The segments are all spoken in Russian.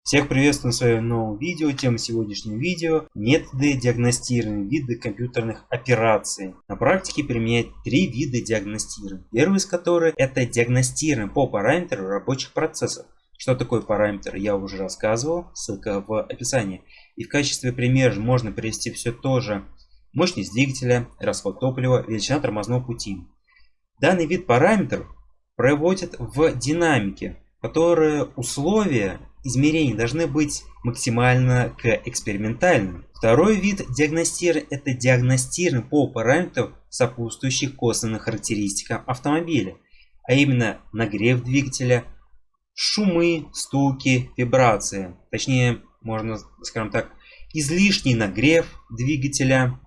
Всех приветствую на своем новом видео. Тема сегодняшнего видео — методы диагностирования, виды компьютерных операций. На практике применяют три вида диагностирования. Первый из которых — это диагностирование по параметрам рабочих процессов. Что такое параметр, я уже рассказывал, ссылка в описании. И в качестве примера можно привести все то же: мощность двигателя, расход топлива, величина тормозного пути. Данный вид параметров проводят в динамике, которые условия измерений должны быть максимально экспериментальным. Второй вид диагностирования — это диагностирование по параметрам, сопутствующих косвенным характеристикам автомобиля, а именно нагрев двигателя, шумы, стуки, вибрации. Точнее, можно, скажем так, излишний нагрев двигателя.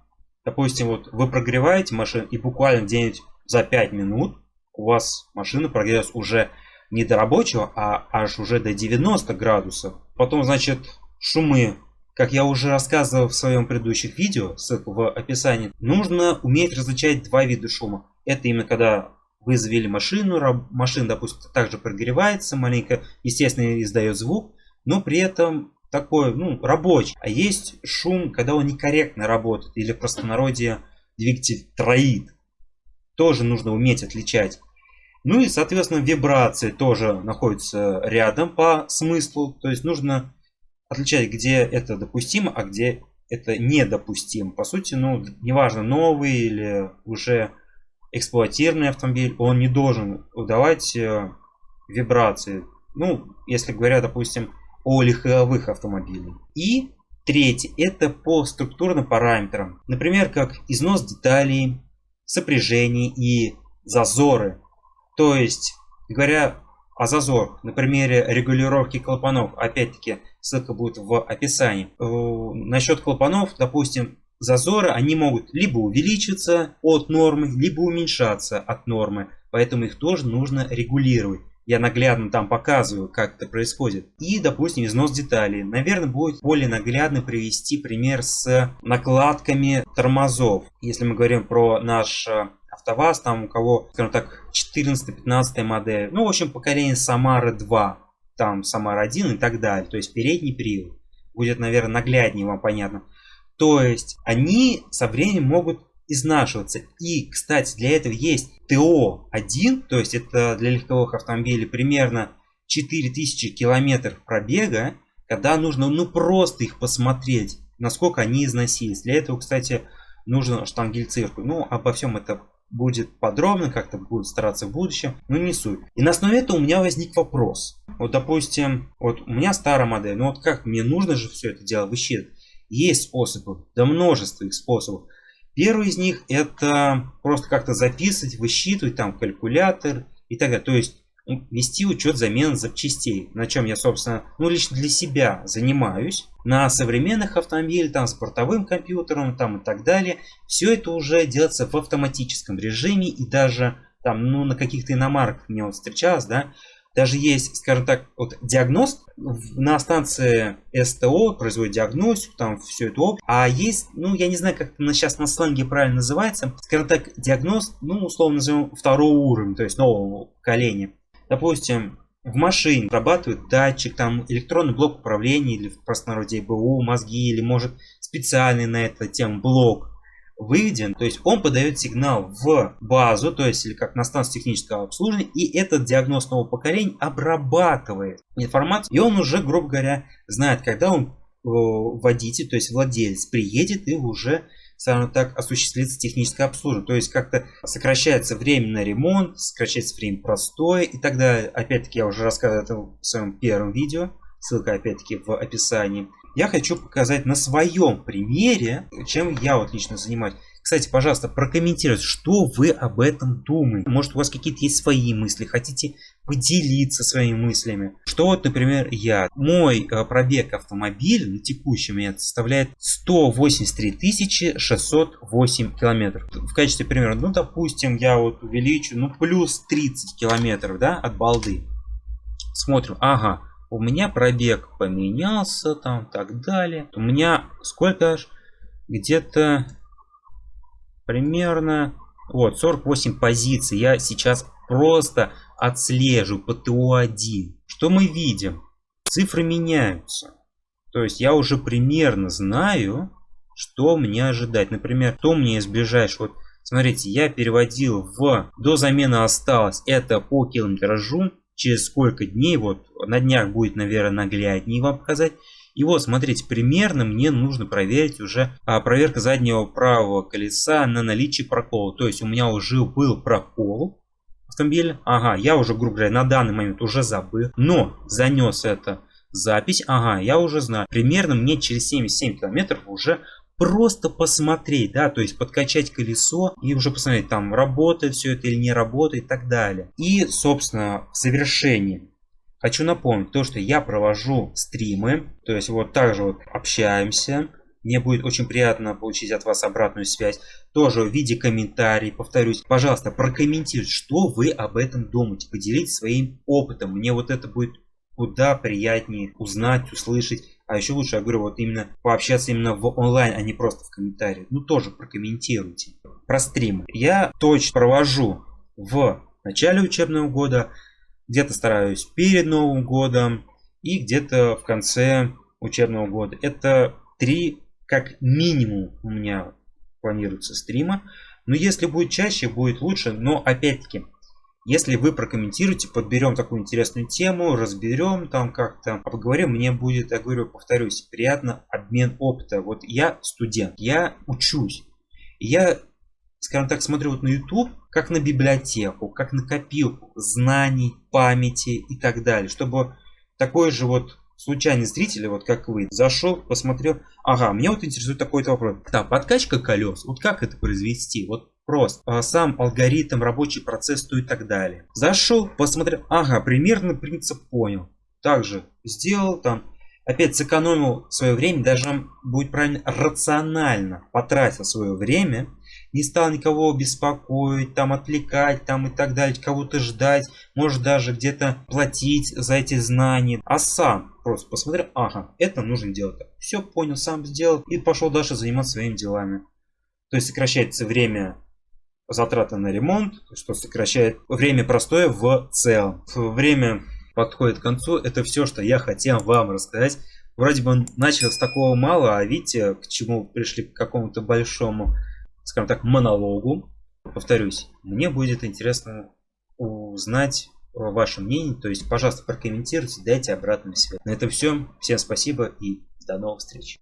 Допустим, вот вы прогреваете машину, и буквально где-нибудь за 5 минут у вас машина прогрелась уже не до рабочего, а аж уже до 90 градусов. Потом, значит, шумы. Как я уже рассказывал в своем предыдущих видео, ссылка в описании, нужно уметь различать два вида шума. Это именно когда вы завели машину, машина, допустим, также прогревается маленько, естественно, издает звук, но при этом такой, рабочий. А есть шум, когда он некорректно работает, или в простонародье двигатель троит. Тоже нужно уметь отличать. Ну и, соответственно, вибрации тоже находятся рядом по смыслу. То есть нужно отличать, где это допустимо, а где это недопустимо. По сути, неважно, новый или уже эксплуатированный автомобиль, он не должен выдавать вибрации. Если говоря, допустим, о легковых автомобилях. И третий — это по структурным параметрам. Например, как износ деталей, сопряжение и зазоры. То есть, говоря о зазорах, на примере регулировки клапанов, опять-таки ссылка будет в описании. Насчет клапанов, допустим, зазоры, они могут либо увеличиться от нормы, либо уменьшаться от нормы. Поэтому их тоже нужно регулировать. Я наглядно там показываю, как это происходит. И, допустим, износ деталей. Наверное, будет более наглядно привести пример с накладками тормозов. Если мы говорим про наш АвтоВАЗ, там у кого, скажем так, 14-15 модель. В общем, поколение Самара 2, там Самара 1 и так далее. То есть передний привод. Будет, наверное, нагляднее вам понятно. То есть они со временем могут изнашиваться. И, кстати, для этого есть ТО-1, то есть это для легковых автомобилей примерно 4000 километров пробега, когда нужно просто их посмотреть, насколько они износились. Для этого, кстати, нужно штангель-цирку. Обо всем это будет подробно, как-то буду стараться в будущем, но не суть. И на основе этого у меня возник вопрос. Вот, допустим, у меня старая модель, как мне нужно же все это дело высчитывать? Есть способы, да множество их способов. Первый из них — это просто как-то записывать, высчитывать, там калькулятор и так далее. То есть вести учет замены запчастей, на чем я, собственно, лично для себя занимаюсь. На современных автомобилях, там с бортовым компьютером, там и так далее. Все это уже делается в автоматическом режиме, и даже там, на каких-то иномарках мне встречалось, да, даже есть, скажем так, диагност на станции СТО производит диагностику, там все это. А есть, я не знаю, как это сейчас на сленге правильно называется, скажем так, диагност, условно назовем, второго уровня, то есть нового поколения. Допустим, в машине срабатывает датчик, там электронный блок управления, или в простонародье БУ, мозги, или может специальный на эту тему блок выведен, то есть он подает сигнал в базу, то есть или как на станцию технического обслуживания, и этот диагност нового поколения обрабатывает информацию, и он уже, грубо говоря, знает, когда он водитель, то есть владелец, приедет и уже, скажем так, осуществится техническое обслуживание, то есть как-то сокращается время на ремонт, сокращается время простоя и так далее. Опять-таки я уже рассказывал это в своем первом видео, ссылка опять-таки в описании. Я хочу показать на своем примере, чем я лично занимаюсь. Кстати, пожалуйста, прокомментируйте, что вы об этом думаете. Может, у вас какие-то есть свои мысли, хотите поделиться своими мыслями. Что например, мой пробег автомобиля на текущем момент составляет 183 608 километров. В качестве примера, допустим, я увеличу, плюс 30 километров, да, от балды. Смотрим, ага. У меня пробег поменялся, там так далее. У меня сколько аж? Где-то примерно 48 позиций. Я сейчас просто отслежу по ТО1. Что мы видим? цифры меняются. То есть я уже примерно знаю, что мне ожидать. Например, что мне из ближайших. Вот смотрите, я переводил до замены осталось. Это по километражу. Через сколько дней. Вот на днях будет, наверное, нагляднее вам показать. И вот, смотрите, примерно мне нужно проверить уже проверка заднего правого колеса на наличие прокола. То есть у меня уже был прокол автомобиля. Ага, я уже, грубо говоря, на данный момент уже забыл. Но занес это запись. Ага, я уже знаю. Примерно мне через 77 километров уже просто посмотреть, да, то есть подкачать колесо и уже посмотреть, там работает все это или не работает и так далее. И, собственно, в завершении хочу напомнить то, что я провожу стримы, то есть вот так же вот общаемся. Мне будет очень приятно получить от вас обратную связь. Тоже в виде комментариев. Повторюсь, пожалуйста, прокомментируйте, что вы об этом думаете. Поделитесь своим опытом. Мне вот это будет куда приятнее узнать, услышать. А еще лучше, я говорю, вот именно пообщаться именно в онлайн, а не просто в комментариях. Ну тоже прокомментируйте. Про стримы. Я точно провожу в начале учебного года. Где-то стараюсь перед Новым годом. И где-то в конце учебного года. Это 3 как минимум у меня планируется стрима. Но если будет чаще, будет лучше. Но опять-таки, если вы прокомментируете, подберем такую интересную тему, разберем там как-то, поговорим, мне будет, я говорю, повторюсь, приятно обмен опыта. Вот я студент, я учусь. Я, скажем так, смотрю вот на YouTube, как на библиотеку, как на копилку знаний, памяти и так далее. Чтобы такой же вот случайный зритель, вот как вы, зашел, посмотрел, ага, меня вот интересует такой-то вопрос. Да, подкачка колес, вот как это произвести? Вот просто сам алгоритм, рабочий процесс и так далее. Зашел, посмотрел, ага, примерно принцип понял. Также сделал там, опять сэкономил свое время, даже будет правильно, рационально потратил свое время, не стал никого беспокоить, там отвлекать, там и так далее, кого-то ждать, может даже где-то платить за эти знания, а сам просто посмотрел, ага, это нужно делать. Все понял, сам сделал и пошел дальше заниматься своими делами. То есть сокращается время затраты на ремонт, что сокращает время простое в целом. Время подходит к концу. Это все, что я хотел вам рассказать. Вроде бы начал с такого мало, а видите, к чему пришли, к какому-то большому, скажем так, монологу. Повторюсь, мне будет интересно узнать ваше мнение. То есть, пожалуйста, прокомментируйте, дайте обратную связь. На этом все. Всем спасибо и до новых встреч.